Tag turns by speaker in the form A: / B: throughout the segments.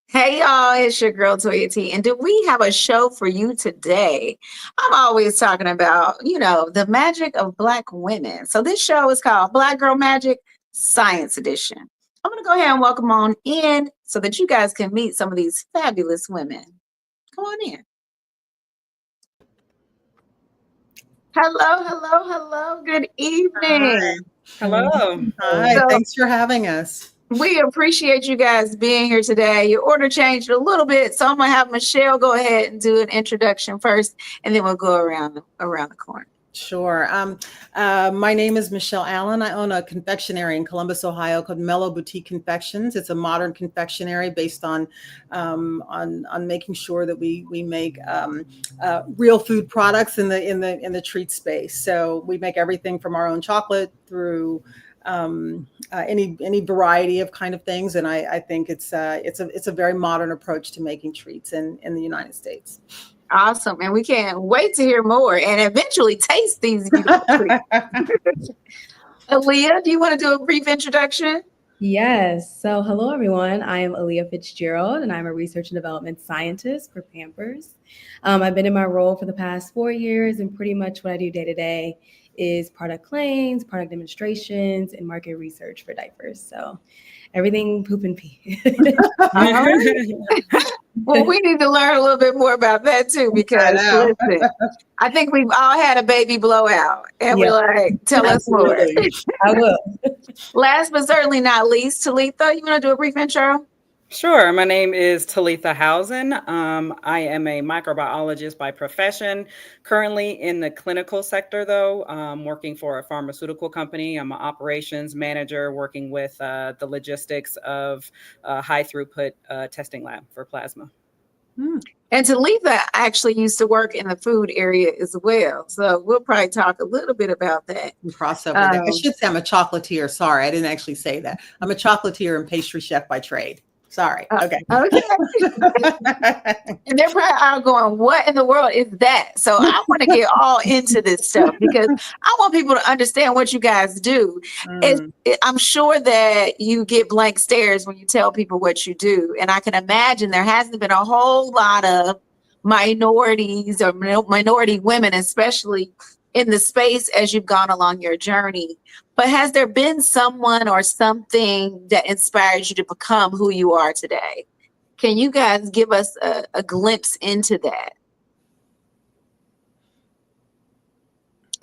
A: Hey y'all, it's your girl Toya T. And do we have a show for you today? I'm always talking about, the magic of Black women. So this show is called Black Girl Magic Science Edition. I'm going to go ahead and welcome on in so that you guys can meet some of these fabulous women. Come on in. Hello, hello, hello. Good
B: Hi.
A: evening.
C: Hello.
B: Hi,
A: So
B: thanks for having us.
A: we appreciate you guys being here today. Your order changed a little bit, so I'm gonna have Michelle go ahead and do an introduction first, and then we'll go around the corner.
B: Sure. My name is Michelle Allen. I own a confectionery in Columbus, Ohio called Mellow Boutique Confections. It's a modern confectionery based on making sure that we make real food products in the treat space. So we make everything from our own chocolate through any variety of kind of things, and I think it's a very modern approach to making treats in the United States.
A: Awesome, and we can't wait to hear more and eventually taste these beautiful treats. Aaliyah, do you want to do a brief introduction?
C: Yes. So, hello, everyone. I am Aaliyah Fitzgerald, and I'm a research and development scientist for Pampers. I've been in my role for the past 4 years, and pretty much what I do day to day is product claims, product demonstrations, and market research for diapers. So, everything poop and pee.
A: All right. Well, we need to learn a little bit more about that too,
B: I
A: because
B: know.
A: listen, I think we've all had a baby blowout, and
C: Yep,
A: we're like, tell us more.
B: Absolutely.
C: I will.
A: Last but certainly not least, Talitha, you want to do a brief intro?
C: Sure. My name is Talitha Housen. I am a microbiologist by profession. Currently in the clinical sector, though, working for a pharmaceutical company. I'm an operations manager working with the logistics of a high throughput testing lab for plasma.
B: Hmm.
A: And Talitha actually used to work in the food area as well. So we'll probably talk a little bit about that.
B: Crossover there. I
A: Um,
B: should say I'm a chocolatier. Sorry, I didn't actually say that. I'm a chocolatier and pastry chef by trade. Sorry. Okay.
A: okay. And they're probably out going, what in the world is that? So I want to get all into this stuff because I want people to understand what you guys do.
B: Mm.
A: I'm sure that you get blank stares when you tell people what you do. And I can imagine there hasn't been a whole lot of minorities or minority women, especially in the space as you've gone along your journey. But has there been someone or something that inspired you to become who you are today? Can you guys give us a glimpse into that?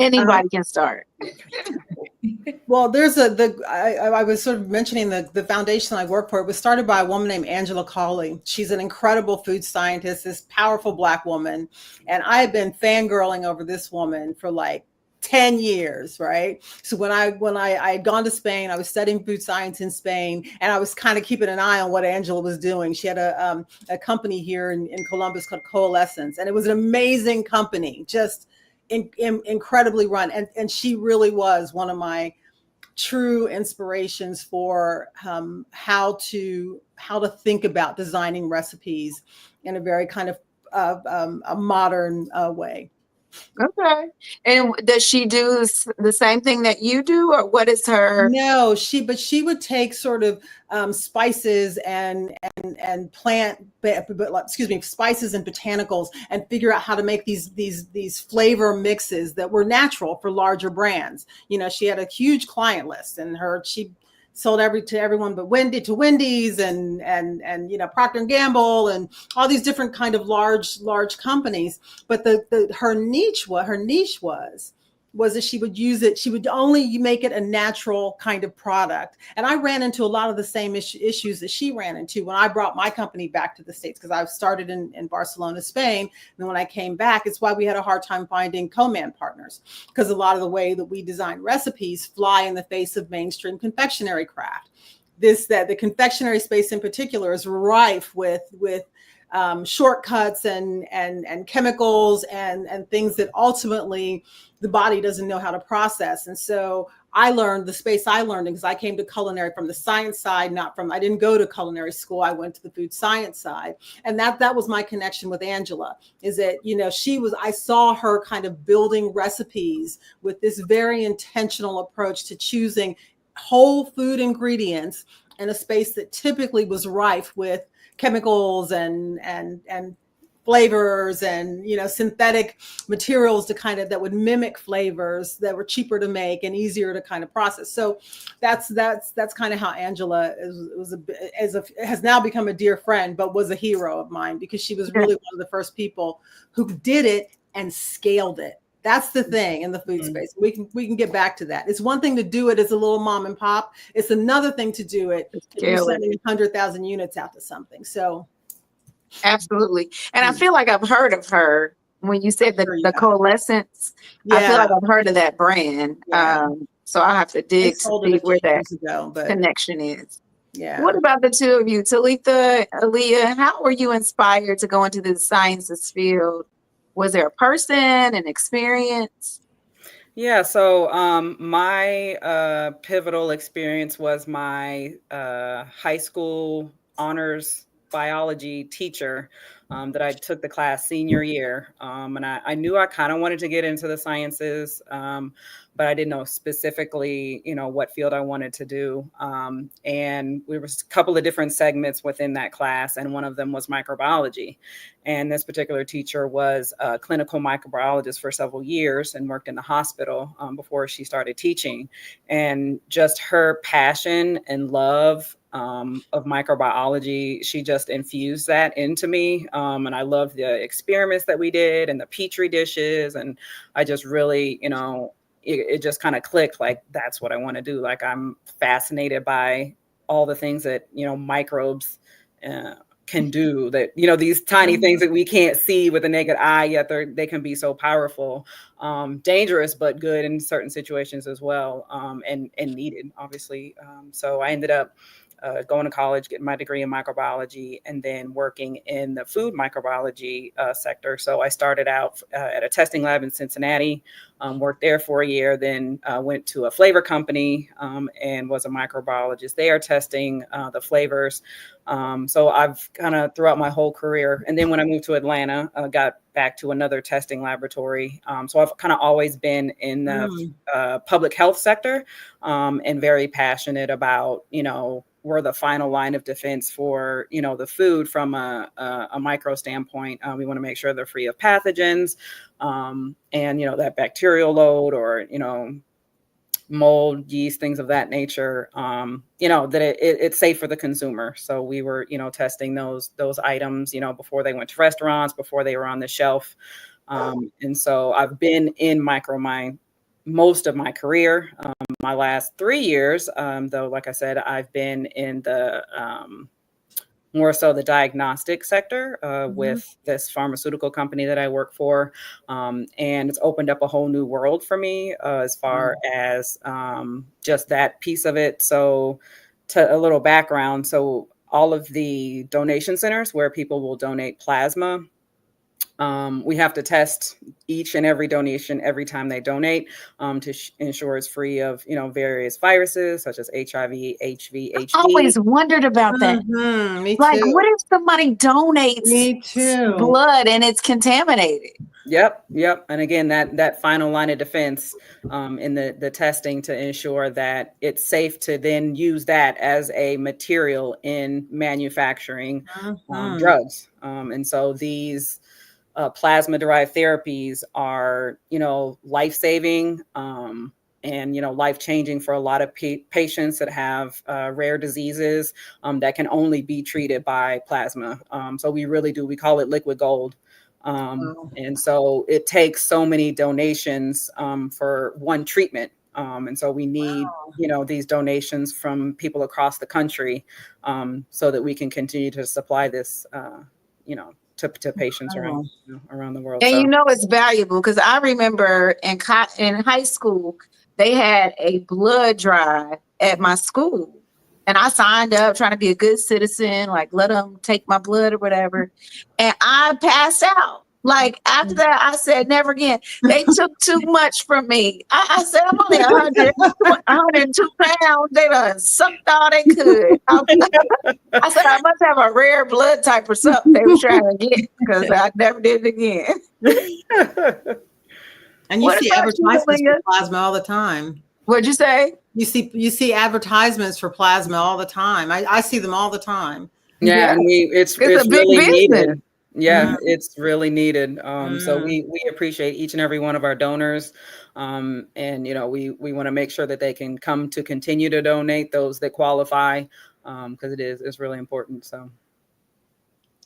B: Um,
A: Anybody can start.
B: well, I was sort of mentioning the foundation I work for. It was started by a woman named Angela Cawley. She's an incredible food scientist, this powerful Black woman, and I have been fangirling over this woman for like 10 years, right? So when I had gone to Spain, I was studying food science in Spain, and I was kind of keeping an eye on what Angela was doing. She had a company here in Columbus called Coalescence, and it was an amazing company, just incredibly run. And she really was one of my true inspirations for how to think about designing recipes in a very kind of a modern way.
A: Okay. And does she do the same thing that you do, or what is her?
B: No, she would take sort of spices and excuse me, spices and botanicals, and figure out how to make these flavor mixes that were natural for larger brands. You know, she had a huge client list, and she sold to everyone but Wendy's and Procter and Gamble and all these different kind of large companies. But her niche was that she would use it. She would only make it a natural kind of product. And I ran into a lot of the same issues that she ran into when I brought my company back to the States, because I started in Barcelona, Spain. And then when I came back, it's why we had a hard time finding co-man partners, because a lot of the way that we design recipes fly in the face of mainstream confectionery craft. That the confectionery space in particular is rife with shortcuts and chemicals and things that ultimately the body doesn't know how to process. And so I learned because I came to culinary from the science side, I didn't go to culinary school. I went to the food science side. And that was my connection with Angela, is that, I saw her kind of building recipes with this very intentional approach to choosing whole food ingredients in a space that typically was rife with chemicals and flavors and, you know, synthetic materials to kind of that would mimic flavors that were cheaper to make and easier to kind of process. So that's kind of how Angela has now become a dear friend, but was a hero of mine because she was really one of the first people who did it and scaled it. That's the thing in the food space. We can get back to that. It's one thing to do it as a little mom and pop. It's another thing to do it if you're sending 100,000 units out to something. So
A: absolutely. And I feel like I've heard of her when you said the Coalescence.
B: Yeah.
A: I feel like I've heard of that brand.
B: Yeah.
A: So I'll have to dig to see where that connection is.
B: Yeah.
A: What about the two of you, Talitha, Aaliyah? How were you inspired to go into the sciences field? Was there a person, an experience?
C: Yeah, so my pivotal experience was my high school honors biology teacher that I took the class senior year. And I knew I kind of wanted to get into the sciences, but I didn't know specifically, you know, what field I wanted to do. And there was a couple of different segments within that class, and one of them was microbiology. And this particular teacher was a clinical microbiologist for several years and worked in the hospital before she started teaching. And just her passion and love of microbiology, she just infused that into me. And I loved the experiments that we did and the Petri dishes. And I just really, you know, it just kind of clicked, like, that's what I want to do. Like, I'm fascinated by all the things that, you know, microbes can do, that, you know, these tiny things that we can't see with the naked eye, yet they can be so powerful, dangerous, but good in certain situations as well, and needed, obviously. So I ended up going to college, getting my degree in microbiology, and then working in the food microbiology sector. So I started out at a testing lab in Cincinnati, worked there for a year, then went to a flavor company and was a microbiologist there testing the flavors. So I've kind of throughout my whole career. And then when I moved to Atlanta, got back to another testing laboratory. So I've kind of always been in the public health sector and very passionate about, you know, we're the final line of defense for, you know, the food from a micro standpoint. We want to make sure they're free of pathogens and, you know, that bacterial load or, you know, mold, yeast, things of that nature, you know, that it's safe for the consumer. So we were, you know, testing those items, you know, before they went to restaurants, before they were on the shelf. And so I've been in micromine most of my career. My last 3 years, though, like I said, I've been in the more so the diagnostic sector with this pharmaceutical company that I work for. And it's opened up a whole new world for me as far as just that piece of it. So to a little background, so all of the donation centers where people will donate plasma, we have to test each and every donation every time they donate to ensure it's free of, you know, various viruses such as HIV, HV, HD.
A: I always wondered about that.
B: Me
A: like,
B: too.
A: what if somebody donates
B: Me too.
A: blood and it's contaminated?
C: Yep. And again, that final line of defense in the testing to ensure that it's safe to then use that as a material in manufacturing drugs. And so these plasma-derived therapies are, you know, life-saving and, you know, life-changing for a lot of patients that have rare diseases that can only be treated by plasma. So we call it liquid gold. And so it takes so many donations for one treatment. And so we need, you know, these donations from people across the country so that we can continue to supply this, you know, to patients around the world.
A: And
C: so.
A: you know it's valuable because I remember in high school, they had a blood drive at my school. And I signed up trying to be a good citizen, like let them take my blood or whatever. And I passed out. Like after that, I said, never again. They took too much from me. I said, I'm only 102 pounds. They done sucked all they could. I said, I must have a rare blood type or something they were trying to get because I never did it again.
B: And you see advertisements for plasma all the time.
A: What'd you say?
B: You see advertisements for plasma all the time. I see them all the time.
C: Yeah,
A: Yeah,
C: and it's
A: it's a big
C: really
A: business.
C: needed. Yeah,
B: Mm.
C: it's really needed. So
B: Mm.
C: we appreciate each and every one of our donors. And we want to make sure that they can come to continue to donate, those that qualify, because it's really important. So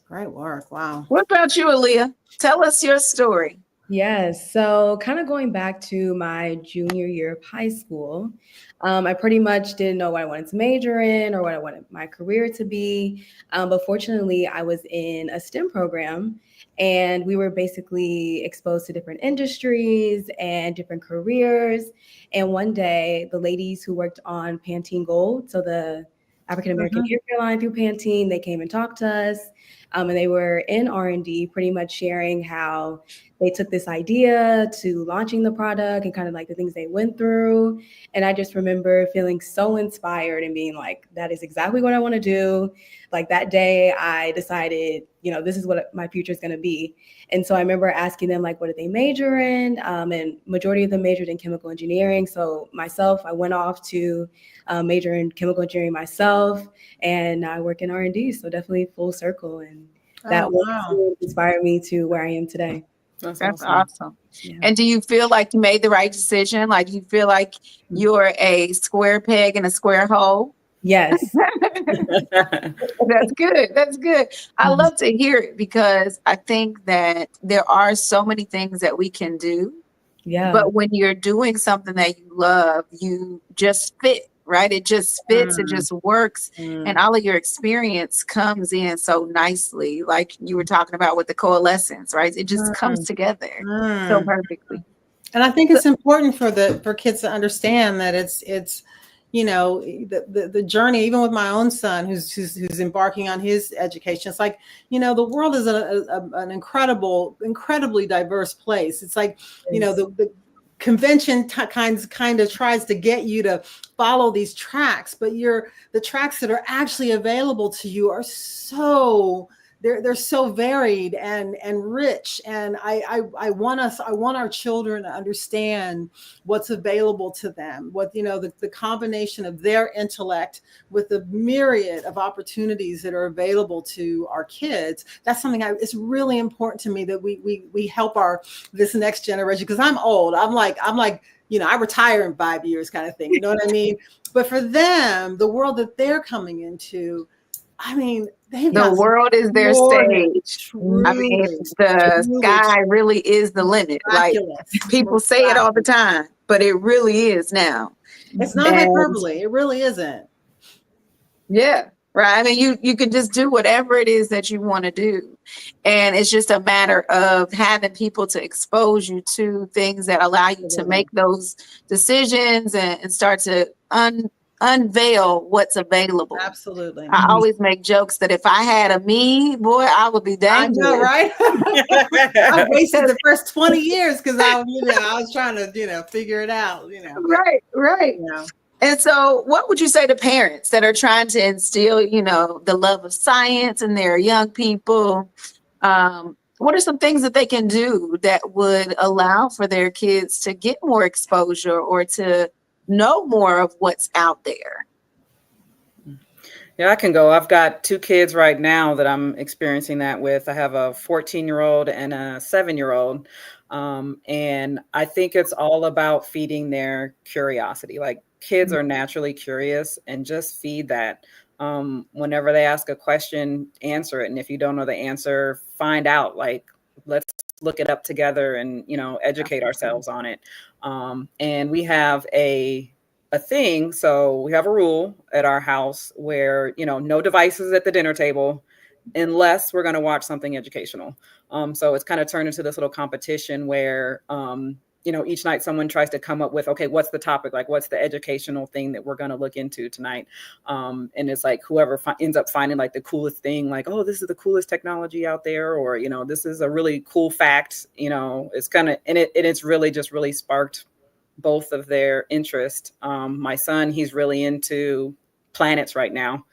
B: Great work. Wow.
A: What about you, Aaliyah? Tell us your story.
D: Yes. So, kind of going back to my junior year of high school, I pretty much didn't know what I wanted to major in or what I wanted my career to be. But fortunately, I was in a STEM program and we were basically exposed to different industries and different careers. And one day, the ladies who worked on Pantene Gold, so the African American airline through Pantene, they came and talked to us. And they were in R&D, pretty much sharing how they took this idea to launching the product and kind of like the things they went through. And I just remember feeling so inspired and being like, that is exactly what I want to do. Like that day I decided, this is what my future is going to be. And so I remember asking them, like, what did they major in? And majority of them majored in chemical engineering. So myself, I went off to major in chemical engineering myself, and I work in R&D. So definitely full circle. And that
B: wow.
D: inspired me to where I am today.
A: That's
C: awesome.
A: awesome.
D: Yeah.
A: And do you feel like you made the right decision? Like you feel like you're a square peg in a square hole?
D: Yes.
A: That's good. That's good. I love to hear it because I think that there are so many things that we can do.
D: Yeah.
A: But when you're doing something that you love, you just fit, right? It just fits, it just works. And all of your experience comes in so nicely, like you were talking about with the coalescence, right? It just comes together so perfectly.
B: And I think it's important for kids to understand that it's the journey, even with my own son who's embarking on his education. It's like, the world is an incredibly diverse place. It's like, the convention kind of tries to get you to follow these tracks, but the tracks that are actually available to you are so they're so varied and rich. And I want our children to understand what's available to them, what the combination of their intellect with the myriad of opportunities that are available to our kids. That's something it's really important to me that we help this next generation, because I'm old. I'm like I retire in 5 years kind of thing, you know what I mean? But for them, the world that they're coming into, I mean,
A: the world is their stage. I mean, the sky really is the limit. Like people say it all the time, but it really is now.
B: It's not hyperbole. It really isn't.
A: Yeah. Right. I mean, you can just do whatever it is that you want to do. And it's just a matter of having people to expose you to things that allow you to make those decisions and start to unveil what's available.
B: Absolutely.
A: I always make jokes that if I had a me, boy, I would be dangerous.
B: I know, right? I wasted the first 20 years because I was trying to, figure it out,
A: Right. And so what would you say to parents that are trying to instill, the love of science in their young people? What are some things that they can do that would allow for their kids to get more exposure or to know more of what's out there?
C: Yeah, I can go. I've got 2 kids right now that I'm experiencing that with. I have a 14-year-old and a 7-year-old. And I think it's all about feeding their curiosity. Like kids are naturally curious, and just feed that. Whenever they ask a question, answer it. And if you don't know the answer, find out. Like, let's look it up together and, educate ourselves on it. And we have a thing. So we have a rule at our house where, no devices at the dinner table unless we're going to watch something educational. So it's kind of turned into this little competition where, each night someone tries to come up with, okay, what's the topic? Like, what's the educational thing that we're going to look into tonight? And it's like whoever ends up finding like the coolest thing, like, oh, this is the coolest technology out there, or, this is a really cool fact, it's kind of, and it's really just really sparked both of their interest. My son, he's really into planets right now.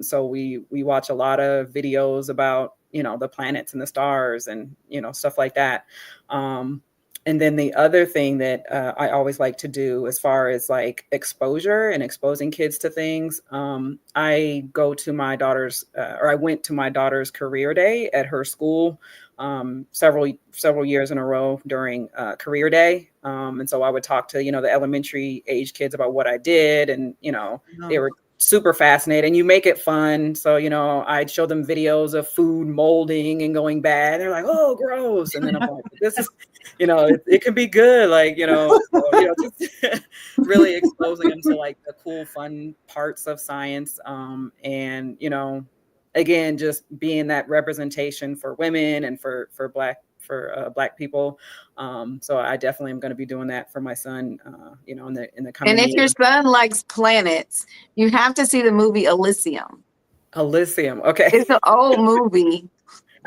C: So we watch a lot of videos about, the planets and the stars and, stuff like that. And then the other thing that I always like to do as far as like exposure and exposing kids to things, I go to my daughter's, or I went to my daughter's career day at her school several years in a row during career day. And so I would talk to, the elementary age kids about what I did. And, they were super fascinated, and you make it fun. So, I'd show them videos of food molding and going bad. They're like, oh, gross. And then I'm like, this is, it can be good. Like, just really exposing them to like the cool, fun parts of science. And, again, just being that representation for women and for Black people. So I definitely am going to be doing that for my son, in the coming
A: And if your
C: years.
A: son likes planets, you have to see the movie Elysium.
C: Elysium. Okay.
A: It's an old movie.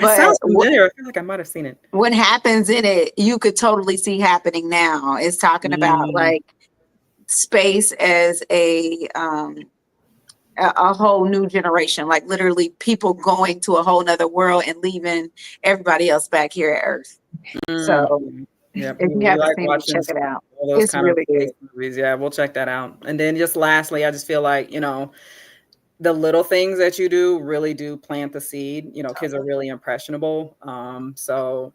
C: It sounds familiar. I feel like I might have seen it.
A: What happens in it, you could totally see happening now. It's talking about like space as a whole new generation, like literally people going to a whole nother world and leaving everybody else back here at Earth. So
C: Yep.
A: if you haven't seen it, check it out. It's really good.
C: Movies. Yeah, we'll check that out. And then just lastly, I just feel like, the little things that you do really do plant the seed. Kids are really impressionable. So,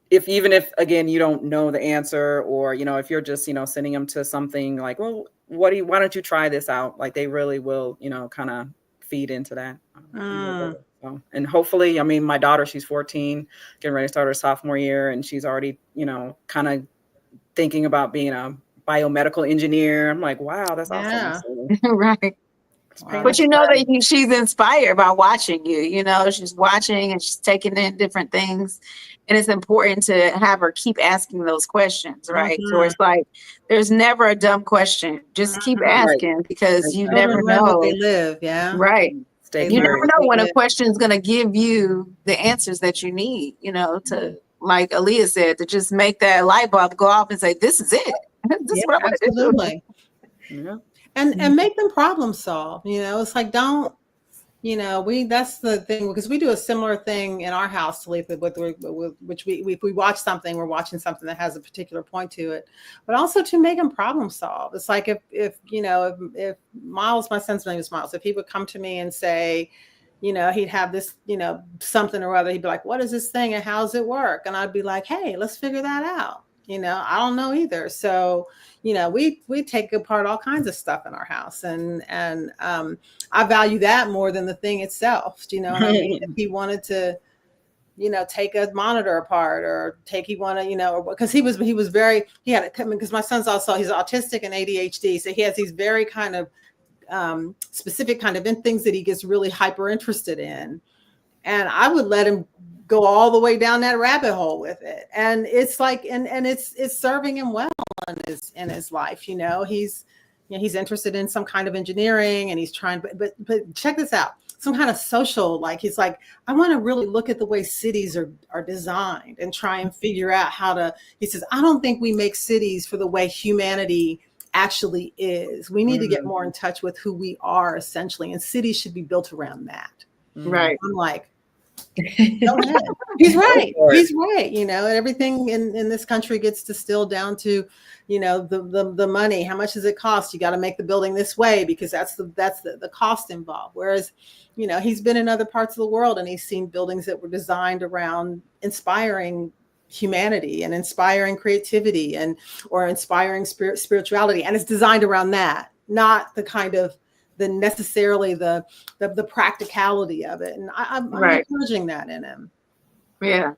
C: if again, you don't know the answer, or, if you're just, sending them to something like, well, why don't you try this out? Like they really will, kind of feed into that. So, and hopefully, I mean, my daughter, she's 14, getting ready to start her sophomore year, and she's already, kind of thinking about being a biomedical engineer. I'm like, wow, that's awesome.
A: Right.
B: Wow.
A: But that she's inspired by watching you, she's watching and she's taking in different things. And it's important to have her keep asking those questions, right? So it's like, there's never a dumb question. Just keep asking, because you never know.
B: What they live, yeah.
A: Right. You never know when a
B: live.
A: question is going to give you the answers that you need, to, like Aaliyah said, to just make that light bulb go off and say, this is it. This is what I want to do.
B: Absolutely.
C: Yeah.
B: And make them problem solve. It's like, don't, that's the thing, because we do a similar thing in our house, Talitha, with which if we watch something, we're watching something that has a particular point to it, but also to make them problem solve. It's like if Miles, my son's name is Miles, if he would come to me and say, he'd have this, something or other, he'd be like, what is this thing and how does it work? And I'd be like, hey, let's figure that out. I don't know either. So, we take apart all kinds of stuff in our house, and I value that more than the thing itself. I mean, if he wanted to, take a monitor apart, or because he had because my son's also, he's autistic and ADHD, so he has these very kind of specific kind of things that he gets really hyper interested in, and I would let him go all the way down that rabbit hole with it, and it's like, and it's serving him well in his life. He's interested in some kind of engineering, and he's trying, but check this out, some kind of social, like he's like, I want to really look at the way cities are designed and try and figure out he says, I don't think we make cities for the way humanity actually is. We need to get more in touch with who we are essentially, and cities should be built around that.
A: Right.
B: I'm like, he's right. He's right. And everything in this country gets distilled down to, the money. How much does it cost? You got to make the building this way because that's the cost involved. Whereas, he's been in other parts of the world and he's seen buildings that were designed around inspiring humanity and inspiring creativity or inspiring spirituality, and it's designed around that, not the kind of necessarily the practicality of it. And I'm encouraging that in him.
A: Yeah.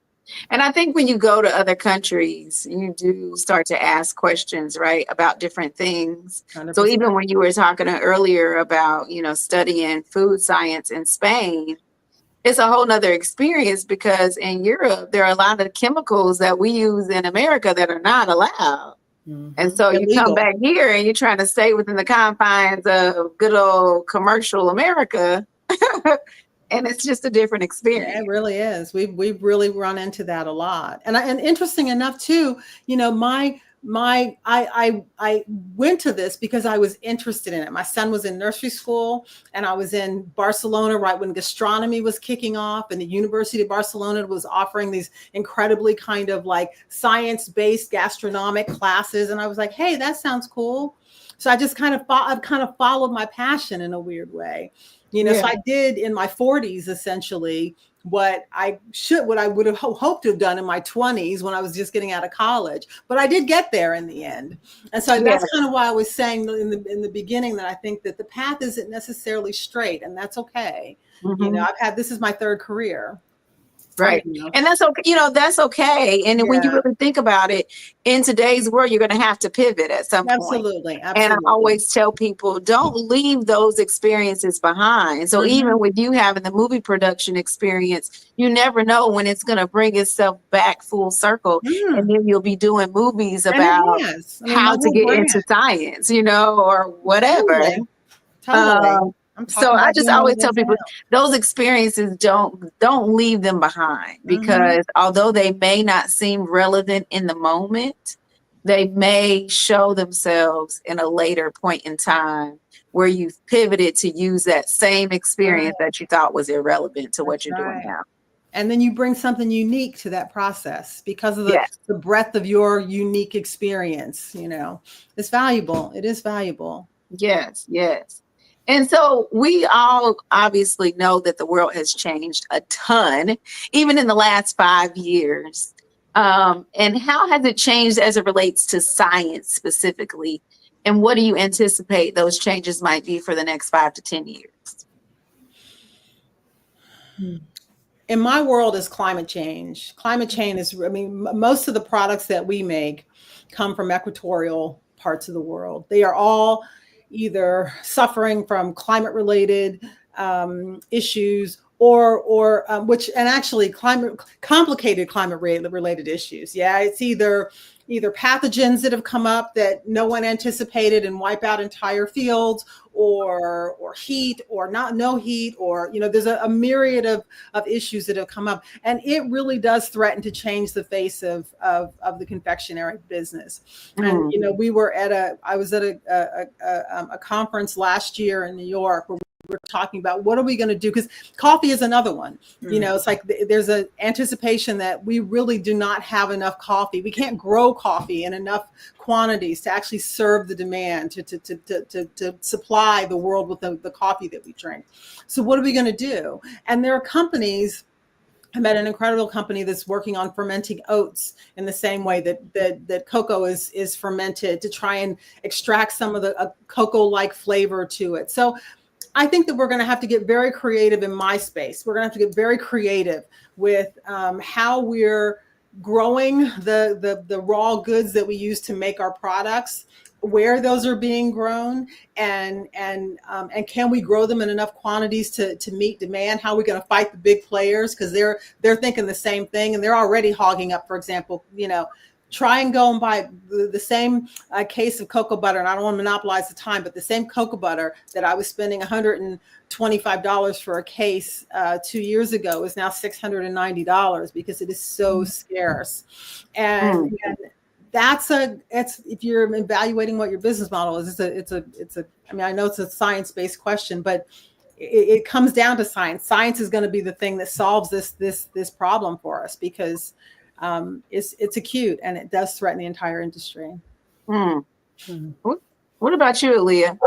A: And I think when you go to other countries, you do start to ask questions, right, about different things. 100%. So even when you were talking earlier about, studying food science in Spain, it's a whole nother experience, because in Europe, there are a lot of chemicals that we use in America that are not allowed. And so you come back here and you're trying to stay within the confines of good old commercial America. And it's just a different experience.
B: Yeah, it really is. We've really run into that a lot. And interesting enough too, I went to this because I was interested in it. My son was in nursery school, and I was in Barcelona right when gastronomy was kicking off, and the University of Barcelona was offering these incredibly kind of like science-based gastronomic classes, and I was like, hey, that sounds cool. So I just I've kind of followed my passion in a weird way, you know. So I did in my 40s essentially what I would have hoped to have done in my 20s when I was just getting out of college. But I did get there in the end. And so that's kind of why I was saying in the beginning that I think that the path isn't necessarily straight, and that's okay. You know, this is my third career.
A: Right. And that's okay. You know, that's okay. And when you really think about it, in today's world, you're going to have to pivot at some point.
B: Absolutely.
A: And I always tell people, don't leave those experiences behind. So even with you having the movie production experience, you never know when it's going to bring itself back full circle. And then you'll be doing movies about how to get into science, you know, or whatever.
B: Totally.
A: So I just always tell people those experiences don't leave them behind, because although they may not seem relevant in the moment, they may show themselves in a later point in time where you've pivoted to use that same experience that you thought was irrelevant to what you're doing now.
B: And then you bring something unique to that process because of the breadth of your unique experience. You know, it's valuable. It is valuable.
A: Yes, yes. And so we all obviously know that the world has changed a ton, even in the last 5 years. And how has it changed as it relates to science specifically? And what do you anticipate those changes might be for the next 5 to 10 years?
B: In my world is climate change. Climate change is, I mean, most of the products that we make come from equatorial parts of the world. They are all either suffering from climate-related issues or actually complicated climate-related issues. Yeah, it's either pathogens that have come up that no one anticipated and wipe out entire fields, or heat, or no heat, or, you know, there's a myriad of issues that have come up, and it really does threaten to change the face of the confectionery business. And you know, I was at a conference last year in New York where we're talking about what are we going to do, because coffee is another one. You know, it's like there's an anticipation that we really do not have enough coffee. We can't grow coffee in enough quantities to actually serve the demand to supply the world with the coffee that we drink. So what are we going to do? And there are companies. I met an incredible company that's working on fermenting oats in the same way that cocoa is fermented, to try and extract some of the cocoa-like flavor to it. So I think that we're going to have to get very creative in my space. We're going to have to get very creative with how we're growing the raw goods that we use to make our products, where those are being grown, and can we grow them in enough quantities to meet demand? How are we going to fight the big players? Because they're thinking the same thing, and they're already hogging up, for example, you know, try and go and buy the same case of cocoa butter. And I don't want to monopolize the time, but the same cocoa butter that I was spending $125 for a case 2 years ago is now $690 because it is so scarce. And it's if you're evaluating what your business model is, it's a I mean, I know it's a science-based question, but it comes down to science. Science is going to be the thing that solves this problem for us, because it's acute and it does threaten the entire industry.
A: What about you, Aaliyah?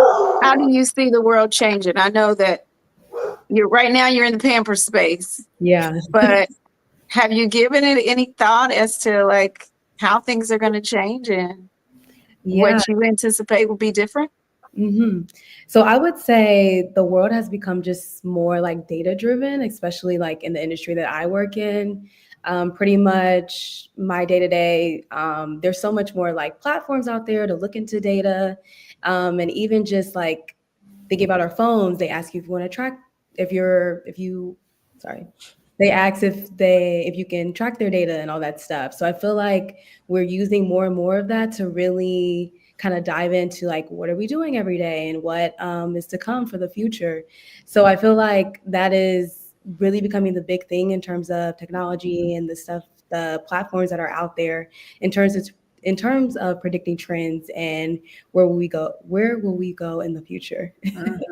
A: How do you see the world changing? I know that you're in the pamper space.
D: Yeah.
A: But have you given it any thought as to like how things are going to change and what you anticipate will be different?
D: So I would say the world has become just more like data driven, especially like in the industry that I work in. Pretty much my day-to-day, there's so much more like platforms out there to look into data. And even just like thinking about our phones, they ask you if you want to track, they ask if you can track their data and all that stuff. So I feel like we're using more and more of that to really kind of dive into like, what are we doing every day and what is to come for the future. So I feel like that is really becoming the big thing in terms of technology and the platforms that are out there in terms in terms of predicting trends and where will we go in the future?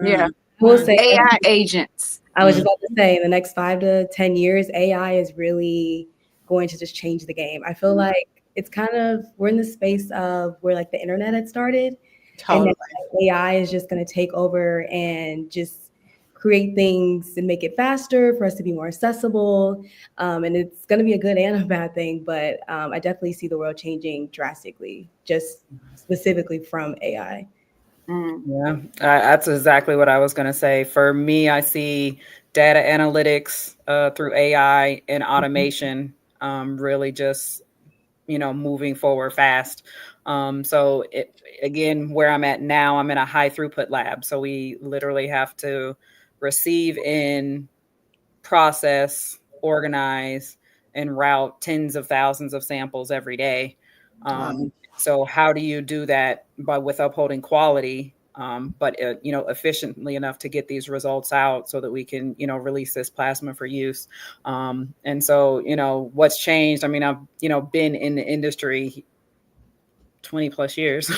A: Yeah.
D: I will say
A: AI agents.
D: I was just about to say in the next 5 to 10 years, AI is really going to just change the game. I feel like it's kind of we're in the space of where like the internet had started. And
B: Totally.
D: then AI is just going to take over and just create things and make it faster for us to be more accessible. And it's going to be a good and a bad thing, but I definitely see the world changing drastically, just specifically from AI.
C: Yeah, that's exactly what I was going to say. For me, I see data analytics through AI and automation really just, moving forward fast. So again, where I'm at now, I'm in a high throughput lab. So we literally have to receive in, process, organize, and route tens of thousands of samples every day. So how do you do that with upholding quality, but efficiently enough to get these results out so that we can release this plasma for use? And so what's changed? I mean, I've been in the industry 20 plus years.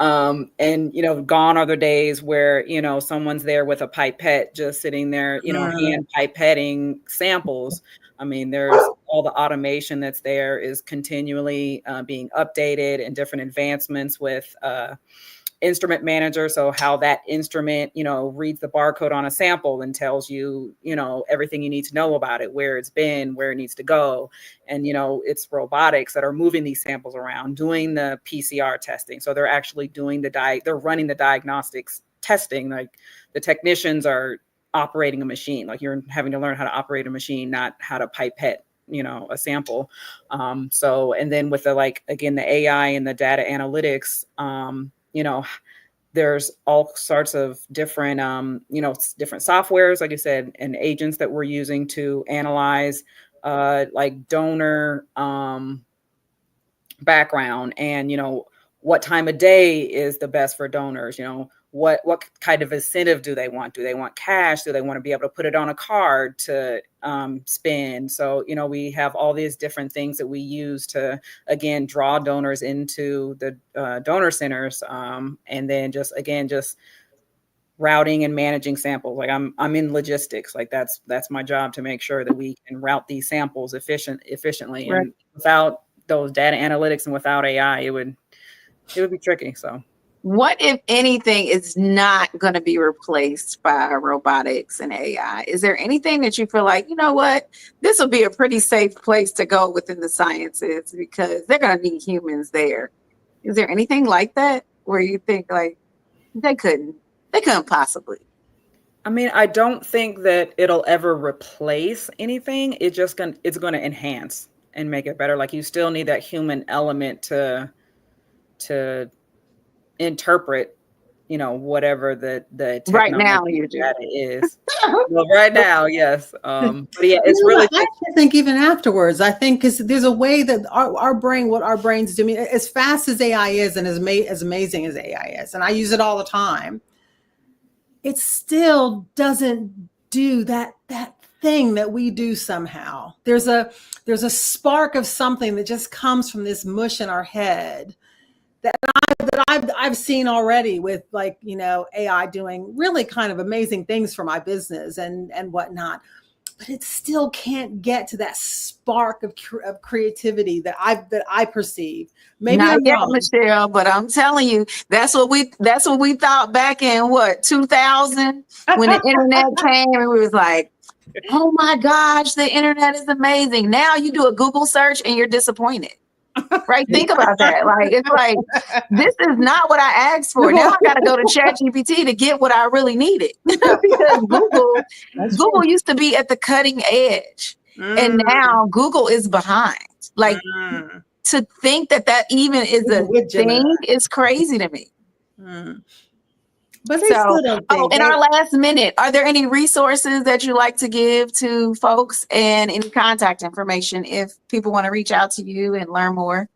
C: And, gone are the days where, someone's there with a pipette just sitting there, hand pipetting samples. I mean, there's all the automation that's there is continually being updated, and different advancements with instrument manager. So how that instrument, reads the barcode on a sample and tells you, everything you need to know about it, where it's been, where it needs to go. And, it's robotics that are moving these samples around, doing the PCR testing. So they're actually doing they're running the diagnostics testing. Like the technicians are operating a machine. Like you're having to learn how to operate a machine, not how to pipette a sample. So, and then with the AI and the data analytics, there's all sorts of different, different softwares, like I said, and agents that we're using to analyze like donor background, and, what time of day is the best for donors, what kind of incentive do they want? Do they want cash? Do they want to be able to put it on a card to spend? So, we have all these different things that we use to, again, draw donors into the donor centers. And then just routing and managing samples. Like I'm in logistics. Like that's my job, to make sure that we can route these samples efficiently.
A: Right.
C: And without those data analytics and without AI, it would be tricky. So
A: What, if anything, is not going to be replaced by robotics and AI? Is there anything that you feel like, you know what, this will be a pretty safe place to go within the sciences because they're going to need humans there? Is there anything like that where you think like they couldn't possibly?
C: I mean, I don't think that it'll ever replace anything. It's going to enhance and make it better. Like you still need that human element to interpret, whatever the
A: Right now
C: technology
A: you do.
C: data is. Well, right now, yes. But yeah, it's really.
B: I think even afterwards, I think because there's a way that our brain, what our brains do. I mean, as fast as AI is, and as amazing as AI is, and I use it all the time, it still doesn't do that thing that we do somehow. There's a spark of something that just comes from this mush in our head that I've seen already with AI doing really kind of amazing things for my business and whatnot. But it still can't get to that spark of creativity that I perceive. Maybe
A: Not
B: I'm
A: yet,
B: wrong.
A: Michelle, but I'm telling you, that's what we thought back in 2000 when the internet came, and we was like, oh my gosh, the internet is amazing. Now you do a Google search and you're disappointed. Right? Think about that. Like, it's like, this is not what I asked for. Now I got to go to ChatGPT to get what I really needed. Because Google used to be at the cutting edge. And now Google is behind. Like, to think that even is a thing is crazy to me.
B: But they still don't think.
A: In our last minute, are there any resources that you like to give to folks, and any contact information if people want to reach out to you and learn more?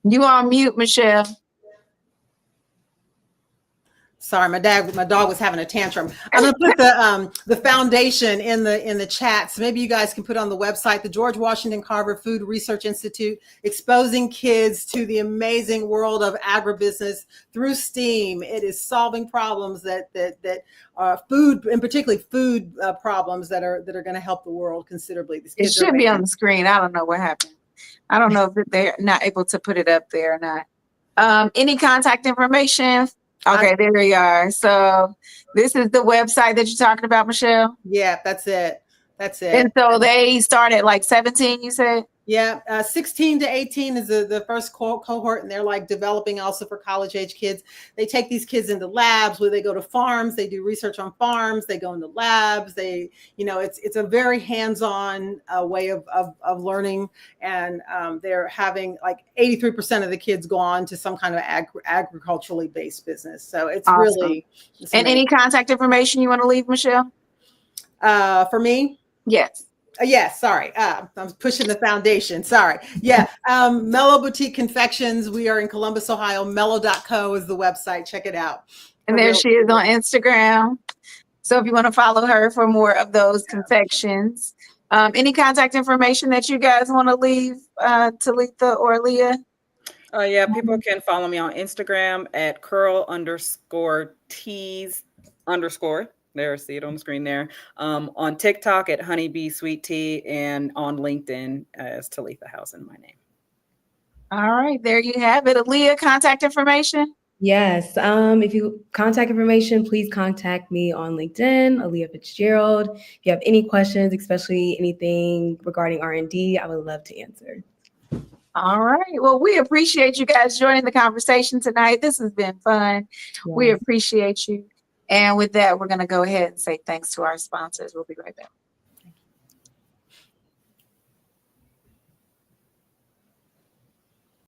A: You on mute, Michelle.
B: Sorry, my dog was having a tantrum. I'm gonna put the foundation in the chat, so maybe you guys can put on the website, the George Washington Carver Food Research Institute, exposing kids to the amazing world of agribusiness through STEAM. It is solving problems that food, and particularly food problems that are going to help the world considerably. These
A: It
B: kids are
A: should be on
B: amazing.
A: the screen. I don't know what happened. I don't know if they're not able to put it up there or not. Any contact information? Okay, there we are. So this is the website that you're talking about, Michelle.
B: Yeah, that's it. That's it.
A: And so they start at like 17, you said?
B: Yeah, 16 to 18 is the first cohort, and they're like developing also for college age kids. They take these kids into labs where they go to farms, they do research on farms, they go into labs. They, it's a very hands-on way of learning, and they're having like 83% of the kids go on to some kind of agriculturally based business. So it's
A: Awesome.
B: really. It's
A: And any contact information you want to leave, Michelle?
B: for me?
A: Yes.
B: Yes, sorry. I'm pushing the foundation. Sorry. Yeah. Mellow Boutique Confections. We are in Columbus, Ohio. Mellow.co is the website. Check it out.
A: And there she is on Instagram. So if you want to follow her for more of those confections. Any contact information that you guys want to leave, Talitha or Leah?
C: Yeah, people can follow me on Instagram at curl_teas_. There, see it on the screen there. On TikTok at Honeybee Sweet Tea, and on LinkedIn as Talitha Housen, my name.
A: All right, there you have it. Aaliyah, contact information?
D: Yes. If you contact information, please contact me on LinkedIn, Aaliyah Fitzgerald. If you have any questions, especially anything regarding R&D, I would love to answer.
A: All right. Well, we appreciate you guys joining the conversation tonight. This has been fun.
D: Yes.
A: We appreciate you. And with that, we're going to go ahead and say thanks to our sponsors. We'll be right back.